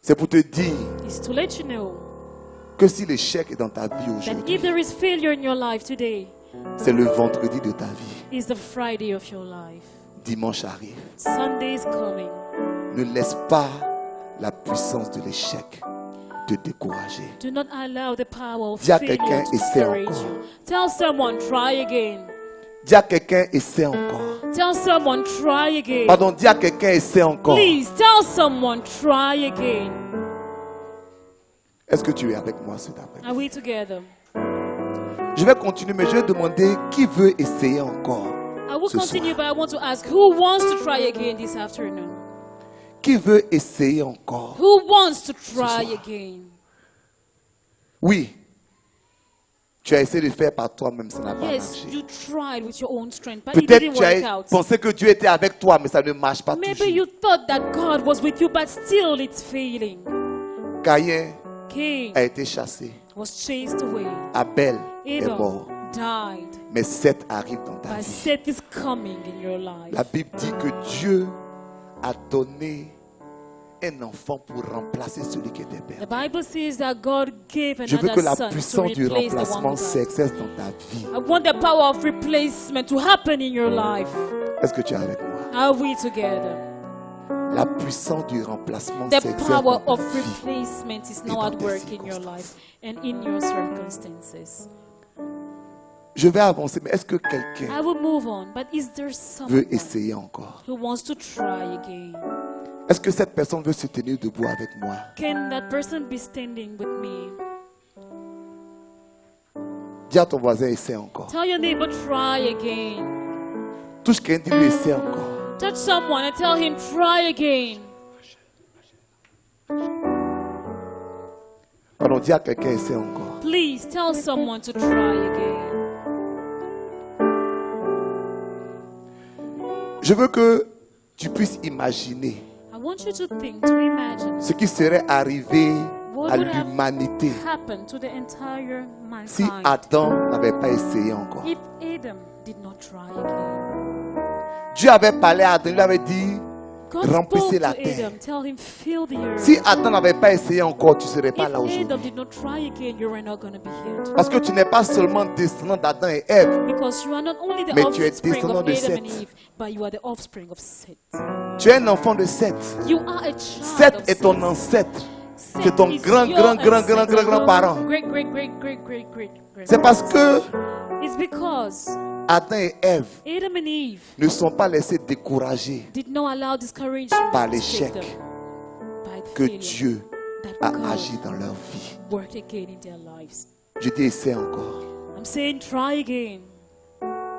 C'est pour te dire It's to let you know que si l'échec est dans ta vie that aujourd'hui, if there is failure in your life today, c'est le vendredi de ta vie. it's the Friday of your life. Dimanche arrive. Sunday is coming. Ne laisse pas la puissance de l'échec te décourager. Do not allow the power of Dis à failure quelqu'un, to essaie discourage encore. you. Tell someone, try again. Dis à quelqu'un, essaie encore. Tell someone, try again. Pardon, dis à quelqu'un, essaie encore. Please tell someone, try again. Est-ce que tu es avec moi cet après-midi? Are we together? Je vais continuer, mais je vais demander qui veut essayer encore. I will ce continue, soir? but I want to ask, who wants to try again this afternoon? Qui veut essayer encore? Who wants to try soir. again? Oui. Tu as essayé de faire par toi-même, ça n'a pas Yes, marché. you tried with your own strength, but it Peut-être didn't tu work as out. pensé que Dieu était avec toi, mais ça ne marche pas Maybe toujours. you thought that God was with you, but still it's failing. Caïn Cain a été chassé. was chased away. Abel est Abel mort. died. Mais Seth arrive dans ta But vie. Seth is coming in your life. La Bible dit que Dieu a donné un enfant pour remplacer celui qui était The perdu. Bible says that God gave Je veux que another la son to puissance du replace the one remplacement who died. s'exerce dans ta vie. I want the power of replacement to happen in your life. Est-ce que tu es avec moi? Are we together? La puissance du remplacement The s'exerce power dans of ta vie. replacement is et now dans at tes work in your circonstances. life and in your circumstances. Je vais avancer, mais est-ce que quelqu'un I will move on, but is there veut someone essayer encore? who wants to try again? Est-ce que cette personne veut se tenir debout avec moi? Can that person be standing with me? Dis à ton voisin, essaie encore. Tell your neighbor, try again. Touche quelqu'un, dis-lui, essaie encore. Touch someone and tell him, try again. Pardon, dis à quelqu'un, essaie encore. Please tell someone to try again. Je veux que tu puisses imaginer I want you to think, to imagine ce qui serait arrivé what à would have l'humanité happened to the entire si mankind Adam n'avait pas essayé encore. if Adam did not try again. Dieu avait parlé à Adam, il lui avait dit, God remplissez spoke la to terre. Adam, tell him, fill the earth. Si Adam n'avait pas essayé encore, tu ne serais pas If là aujourd'hui. Adam did not try again, you are not going to be here. Parce que tu n'es pas seulement descendant d'Adam et Ève, Because you are not only the Mais tu es offspring descendant of de Adam Seth. and Eve, but you are the offspring of Seth. tu es un enfant de Seth. You are a child Seth of est ton Seth. ancêtre. Seth c'est ton is grand, your grand, grand, ancestor, grand, grand, grand your parent. Great, great, great, great, great, great, great. C'est parce que It's because Adam et Ève Adam and Eve ne sont pas laissés décourager did not allow discouragement par to l'échec take them by the que failure Dieu that a God agi dans leur vie. worked again in their lives. Je dis essaie encore. I'm saying try again.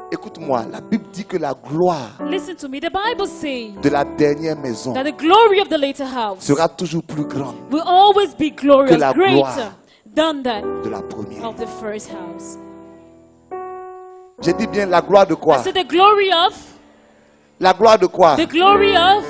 Écoute-moi, la Bible dit que la gloire Listen to me. The Bible says de la dernière maison that the glory of the later house sera toujours plus grande will always be glorious, Que la greater gloire than that de la première. of the first house. J'ai dit bien la gloire de quoi? So the glory of, La gloire de quoi? the glory of,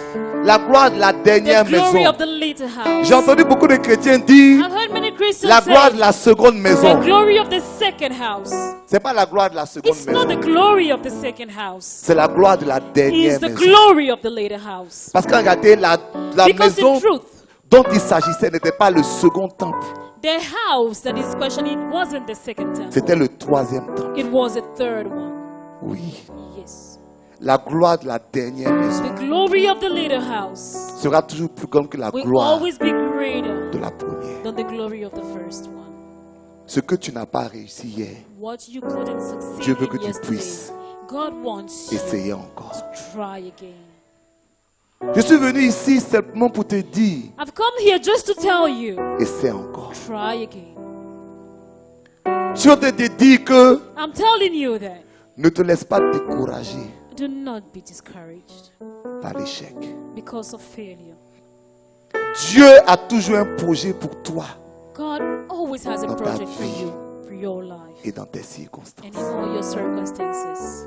La gloire de la dernière the glory maison. of the later house. J'ai entendu beaucoup de chrétiens dire I've heard many Christians la gloire de say la seconde the maison. glory of the second house. C'est pas la gloire de la seconde It's not the maison. glory of the second house. C'est la gloire de la It's dernière the maison. glory of the later house. Parce qu'en réalité, la Because maison in truth, dont il s'agissait n'était pas le second temple. the house that is questioned, it wasn't the second temple. C'était le troisième temple. It was the third one. Oui. Yes. La gloire de la dernière maison The glory of the later house sera toujours plus grande que la will gloire always be greater de la première. than the glory of the first one. Ce que tu n'as pas réussi hier, What you couldn't Dieu succeed veut que in tu yesterday, puisses God wants you essayer encore. to try again. Je suis venu ici simplement pour te dire, I've come here just to tell you, essaie encore. try again. Je te dis que I'm telling you that. ne te laisse pas décourager Do not be discouraged par l'échec. because of failure. Dieu a toujours un projet pour toi God always has a Dans ta project for vie. you, for your life, et dans tes circonstances. and in all your circumstances.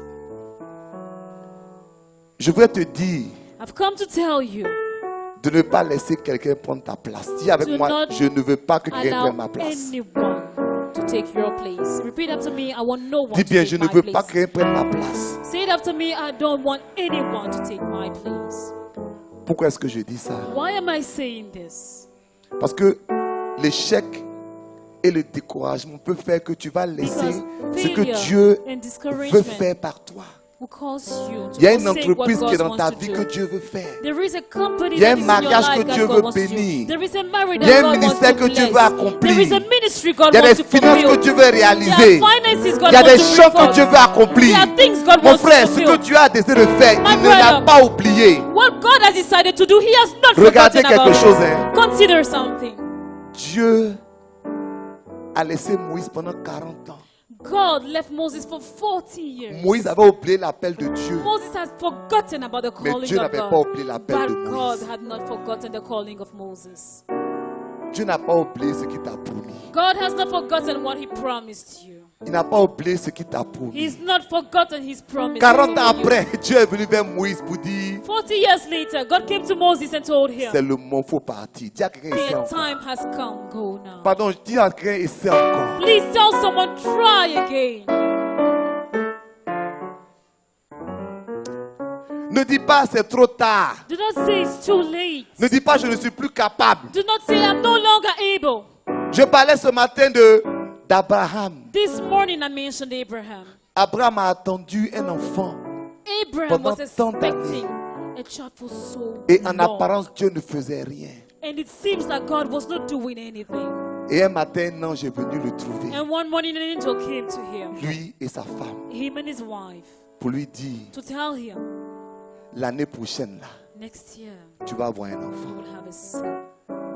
Je voudrais te dire I've come to tell you, de ne pas laisser quelqu'un prendre ta place. Dis avec Do moi, not je ne veux pas que quelqu'un allow prenne ma place. anyone to take your place. Repeat after me, I want no one Dis to bien, take je ne my veux pas place. que quelqu'un prenne ma place. Say it after me, I don't want anyone to take my place. Pourquoi est-ce que je dis ça? Why am I saying this? Parce que l'échec et le découragement peuvent faire que tu vas laisser Because ce que failure Dieu and veut discouragement faire par toi. will cause you to Il y a une forsake what entreprise qui est God dans ta wants to vie do. que Dieu veut faire. There is a company Il y a that un is in your mariage life que that Dieu God veut wants to do. bénir. There is a marriage Il y a that un God wants ministère to que Dieu bless. veut accomplir. There is a ministry God Il y a wants des to finances que fulfill. Dieu veut There réaliser. are finances God Il y a wants des to choses que perform. Dieu veut accomplir. There are things God Mon wants frère, to ce que fulfill. Dieu a décidé de faire, My il ne l'a brother. pas oublié. What God has decided to do, He has not Regardez forgotten quelque about chose. it. Hein. Consider something. Dieu a laissé Moïse pendant 40 ans. God left Moses for 40 years. Moïse avait oublié l'appel de Dieu. Moses had forgotten about the Mais calling Dieu of n'avait God. pas oublié l'appel de But God Moïse. had not forgotten the calling of Moses. Dieu n'a pas oublié ce qu'il t'a promis. God has not forgotten what he promised you. Il n'a pas oublié ce qu'il t'a promis. He's not forgotten his promise. 40 ans over you. après, Dieu est venu vers Moïse pour dire 40 years later, God came to Moses and told him, c'est le moment, faut partir. Dis à quelqu'un ici the encore. time has come, go now. Pardon, je dis à quelqu'un ici encore. Please tell someone, try again. Ne dis pas c'est trop tard. Do not say it's too late. Ne dis pas je ne suis plus capable. Do not say I'm no longer able. Je parlais ce matin d'Abraham. This morning I mentioned Abraham. Abraham a attendu un enfant. Abraham was Pendant tant expecting a child for so Et en long. apparence, Dieu ne faisait rien. And it seems like God was not doing anything. Et un matin, un ange est venu le trouver. And one morning an angel came to him, Lui et sa femme. him and his wife, Pour lui dire, to tell him, l'année prochaine, là, next year tu vas avoir un you enfant. will have a son.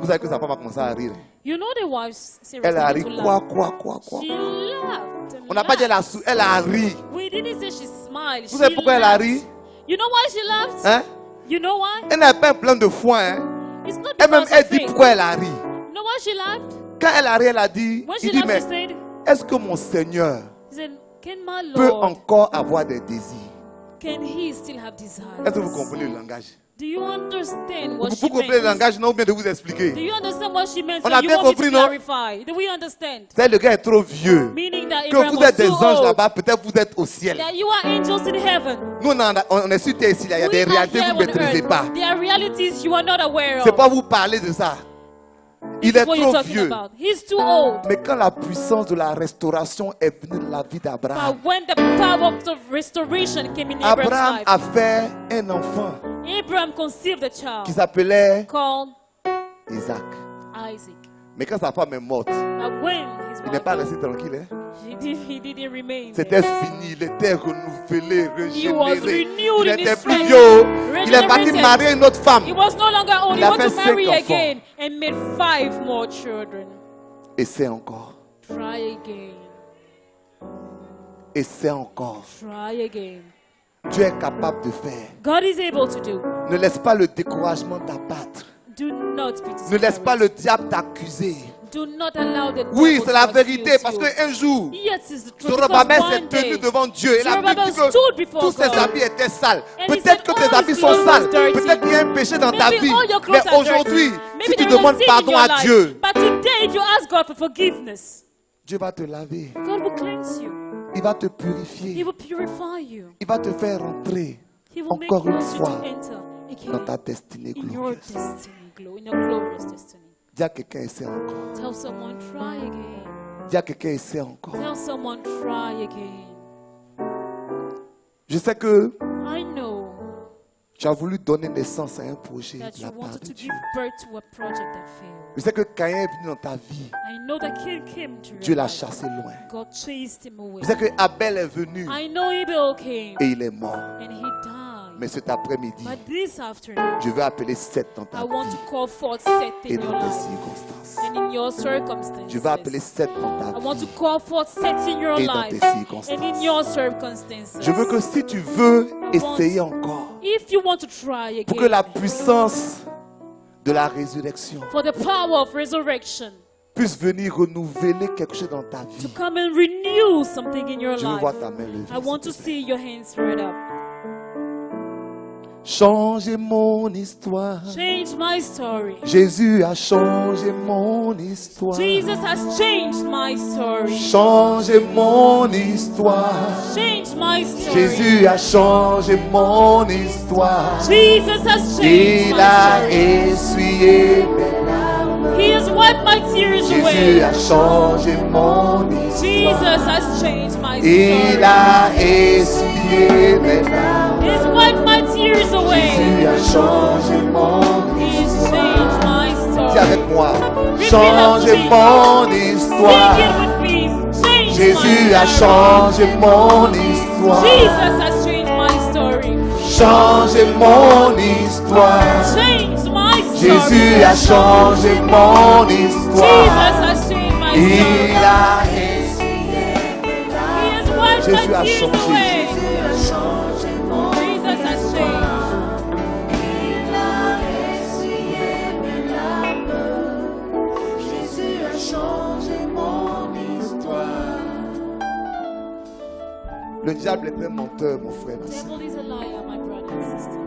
Vous savez que sa femme a commencé à rire. You know the wife Elle a seriously ri. to Quoi, laugh. quoi. She laughed. And On n'a pas dit laughed. elle a ri. We didn't say she smiled. Vous savez She pourquoi elle a laughed. ri? You know why she laughed? Hein? You know why? Elle n'a pas un plein de foi. Hein? It's not Elle-même, because elle of dit faith. pourquoi elle a ri. You know why she laughed? Quand elle a ri, elle a dit, When she il dit, laughed, mais she said, est-ce que mon Seigneur he said, can my peut Lord, encore avoir des désirs? can he still have desires? Est-ce que vous comprenez le langage? Do you understand what Vous she comprenez le meant? langage, non, ou bien de vous Do expliquer? you understand what she meant? On So a you bien want me to compris, non? clarify? Do we understand? C'est le gars est trop vieux. Meaning that Que Abraham vous was êtes des too anges old. là-bas, peut-être vous êtes au ciel. That you are angels in heaven. Nous, on est sur terre ici, là, il y a des We are réalités que here vous ne on maîtrisez earth. pas. There are realities you are not aware C'est of. pas vous parler de ça. Il This est is what you're trop talking vieux. about. He's too old. Mais quand la puissance de la restauration est venue dans la vie d'Abraham, But when the power of restoration came in Abraham's Abraham life, a fait un enfant Abraham conceived a qui child s'appelait called Isaac. Isaac. Mais quand sa femme est morte, But when his il n'est wife pas resté tranquille. Hein? he didn't remain C'était there. fini, il était renouvelé, He was régénéré. renewed Il in était his plus strength, vieux. Il est parti regenerated. marier une autre femme. He was no longer old. He Il a wanted fait to marry 5 enfants. again and made 5 more children. Essaie encore. Try again. Essaie encore. Try again. Dieu est capable de faire. God is able to do. Ne laisse pas le découragement t'abattre. Do not be Ne laisse pas le discouraged. diable t'accuser. Do not allow the Oui, devil c'est la to vérité accuse parce you. qu'un jour, Yes, it's the truth. Zorobabel Because s'est one tenu day, devant Dieu et la Bible Zerubbabel dit que stood before tous ses God. habits étaient sales. And he said, Peut-être que tes all habits his sont clothes sales. was dirty. Peut-être qu'il y a un péché dans ta Maybe vie. all your Mais clothes are aujourd'hui, dirty. si Maybe tu there is demandes sin in pardon your à life. Dieu, But today, if you ask God for forgiveness, Dieu va te laver. God will cleanse you. Il va te He purifier. will purify you. Il va te faire rentrer He will make encore une you fois to enter dans again ta destinée in your glorieuse. destiny, in your glorious destiny. Dis à quelqu'un, essaie encore. Tell someone, try again. Dis à quelqu'un, essaie encore. Tell someone, try again. Je sais que I know tu as voulu donner naissance à un projet that de you la part wanted de to Dieu. give birth to a project that failed. Je sais que Caïn est venu dans ta vie. I know that Cain came to Dieu your l'a life. chassé loin. God chased him away. Je sais que Abel est venu I know Abel came et il est mort. and he died. Mais cet après-midi, But this afternoon, je veux appeler Seth dans ta I want to vie call forth Seth et in your dans tes life circonstances. and in your circumstances. Je veux appeler Seth dans I ta want to vie call forth Seth in your et dans life tes and in circonstances. your circumstances. Je veux que si tu veux essayer encore, If you want to try pour que la again, puissance de la résurrection for the power of resurrection puisse venir renouveler quelque chose dans ta to vie, come and renew something in your je veux voir life, ta main levée. I want to s'il te plaît. see your hands right up. Changer mon histoire. Change my story. Jésus a changé mon histoire. Jesus has changed my story. Changer mon histoire. Change my story. Jésus a changé mon histoire. Jesus has changed Il my a story. essuyé mes larmes. He has wiped my tears Jésus away. a changé mon Jesus histoire. has changed my Il story. a essuyé mes larmes. He has wiped my tears away. Jésus a changé mon He has histoire. changed my Dis story. avec moi. Repeat Changez after me. mon Sing histoire. it with me. Change Jésus my a story. changé mon histoire. Jesus has changed my story. Changez mon histoire. Change my story. Jésus a changé mon Jesus histoire. has changed my Il story. a essuyé mes Jésus a my tears changé. away. Jésus a changé mon Jesus has changed. Il a essuyé mes larmes. Jésus a changé mon histoire. Le diable est un menteur, mon frère, ma The soeur. devil is a liar, my brother and sister.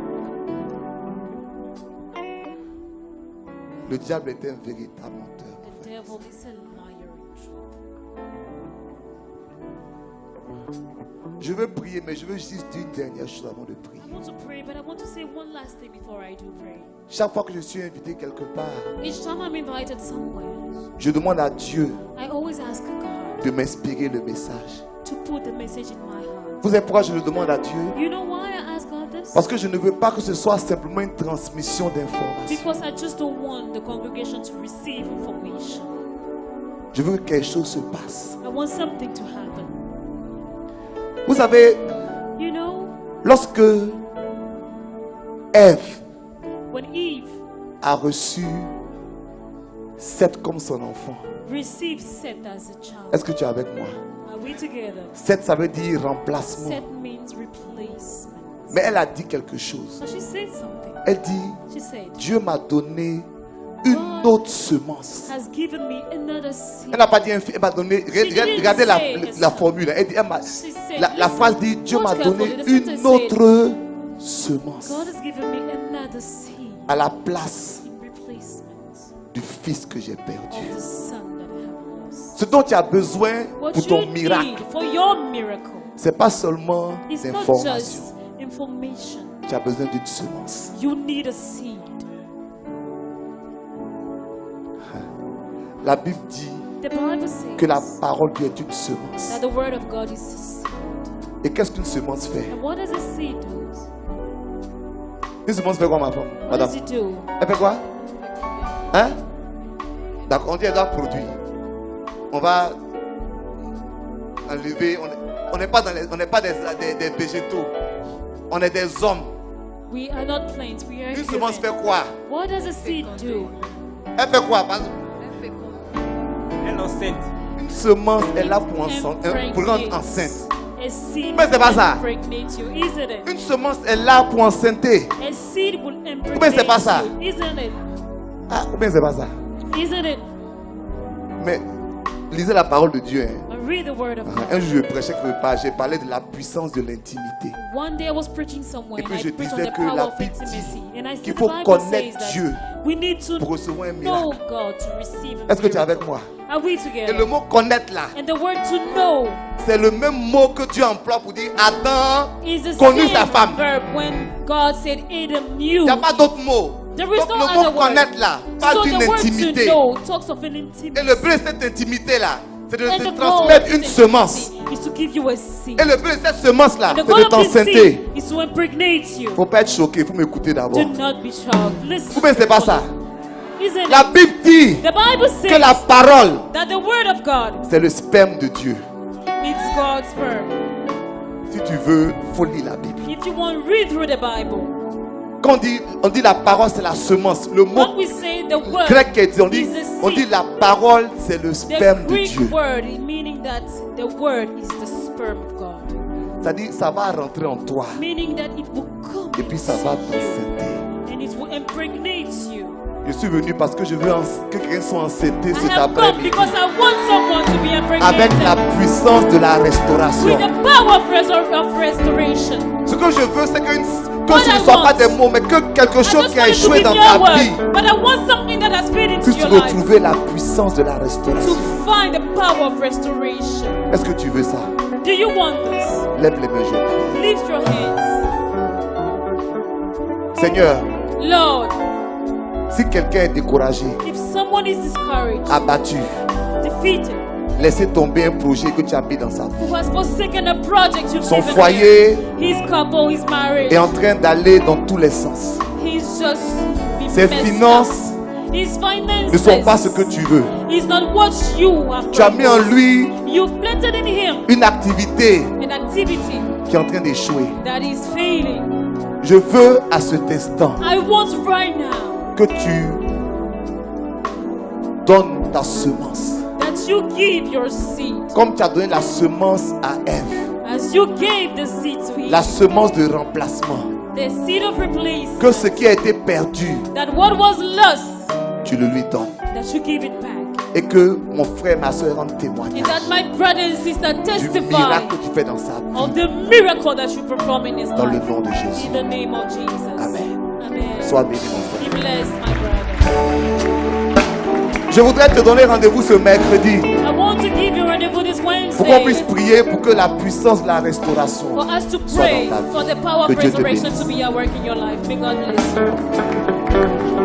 Le diable est un véritable menteur. The devil is a liar in truth. Je veux prier, mais je veux juste dire une dernière chose avant de prier. I want to pray, but I want to say one last thing before I do pray. Chaque fois que je suis invité quelque part, Each time I'm invited somewhere, je demande à Dieu I always ask God de m'inspirer le message. to put the message in my heart. Vous savez pourquoi je le demande à Dieu? You know why I ask God this? Parce que je ne veux pas que ce soit simplement une transmission d'informations. Because I just don't want the congregation to receive information. Je veux que quelque chose se passe. I want something to happen. Vous savez, You know, lorsque Ève when Eve a reçu Seth comme son enfant, received Seth as a child, est-ce que tu es avec moi? are we together? Seth, ça veut dire remplacement. Seth means replacement. Mais elle a dit quelque chose. So she said something. Elle dit, She said, Dieu m'a donné une autre semence. has given me another seed. Elle n'a pas dit, elle m'a donné, regardez la formule. Elle dit, She said, la phrase dit, Dieu m'a watch donné carefully, listen to une it. autre semence God has given me another seed à la place in replacement du fils que j'ai of perdu. the son that I have lost. Ce dont tu as besoin What pour ton you miracle, need for your miracle c'est pas seulement is not d'information. just information. Tu as besoin d'une semence. You need a seed. La Bible dit The Bible says que la parole de Dieu est une semence. that the word of God is a seed. Et qu'est-ce qu'une semence fait? And what does a seed do? Une semence fait quoi, ma femme? What Madame? does it do? Elle fait quoi? Hein? D'accord, on dit elle doit produire. On va enlever. On n'est pas, des végétaux. On est des hommes. We are not plants, we are Une semence fait human. quoi? What does a seed do? Elle fait quoi? Par exemple, Elle enceinte. une semence est là pour rendre enceinte. A seed Mais c'est pas will ça. impregnate you, isn't it? Une semence est là pour enceinte. A seed will Mais c'est pas ça. impregnate you, isn't it? Ah, ou bien c'est pas ça. Isn't it? Mais lisez la parole de Dieu. Hein. But read the word of God. Un jour, je prêchais quelque part, j'ai parlé de la puissance de l'intimité. One day I was preaching somewhere Et puis and je I preached on disais the que power la of Bible intimacy. dit And I qu'il said the faut Bible connaître says Dieu that we need to pour recevoir un know miracle. God to receive a Est-ce que tu es miracle. avec moi? Are we Et together? le mot connaître là, And the word to know c'est le même mot que Dieu emploie pour dire Adam is the connut same sa femme. verb when God said Adam Il knew. n'y a pas d'autre mot. There is Donc no le other mot word. connaître là parle So d'une the word to intimité. know talks of an Et intimacy. le but de cette intimité là, c'est de And te the goal transmettre of une this semence. intimacy is to give you a seed. Et le but de cette semence là, And c'est the goal de of this seed t'enceinte. is to impregnate you. Il ne faut pas être choqué, il faut m'écouter d'abord. Do not be shocked. Listen. Ou bien c'est pas ça. Isn't La it? Bible dit The Bible que says la parole, that the word of God c'est le sperme de Dieu. is God's sperm. Si tu veux, il faut lire la Bible. If you want, read through the Bible. Quand on dit la parole, c'est la semence. Le What mot we say, the word grec qui est dit, is a on dit seed. la parole, c'est le The sperme de Greek Dieu. word, meaning that the word is the sperm of God. C'est-à-dire, ça va rentrer en toi. Meaning that it will come Et puis ça va into you t'enceinter. and it will impregnate you. Je suis venu parce que je veux que quelqu'un soit enceinté I cet have come après-midi. because I want someone to be Avec la impregnated puissance de la with restauration. the power of restoration. Ce que je veux, c'est que What ce ne I soit pas want. des mots, mais que quelque I chose just qui a want it to échoué be dans your ta vie word, but I want something that has fit into puisse your life retrouver la puissance de la to restauration. find the power of restoration. Est-ce que tu veux ça? Do you want this? Lève les mains, je prie. Lift your hands. Seigneur, Lord, si quelqu'un est découragé, if someone is discouraged, abattu, defeated, laissez tomber un projet que tu as mis dans sa vie, who has forsaken a project you've son given foyer him, his couple, his marriage, est en train d'aller dans tous les sens. he's just been Ses messed finances up. His finances ne sont pas ce que tu veux. is not what you have Tu as mis en proposed. lui You've planted in him une activité an activity qui est en train d'échouer. that is failing. Je veux à cet instant I want right now que tu donnes ta semence. that you give your seed Comme tu as donné la semence à Ève. As you gave the seed to him, la semence de remplacement, the seed of replacement, que ce qui a été perdu, that what was lost, tu le lui donnes. that you give it back. Et que mon frère, ma soeur rendent And témoignage that my brother and sister du testify miracle que tu fais dans sa vie, of the miracle that you perform in his dans le life. nom de Jésus. In the name of Jesus. Amen. Amen. Sois béni, mon frère. Be blessed, my brother. Je voudrais te donner rendez-vous ce mercredi I want to give you rendezvous this pour qu'on puisse Wednesday prier pour que la puissance de la restauration for us to soit pray dans ta vie. for the power Que of Dieu te resurrection bénisse. to be at work in your life. May God bless you.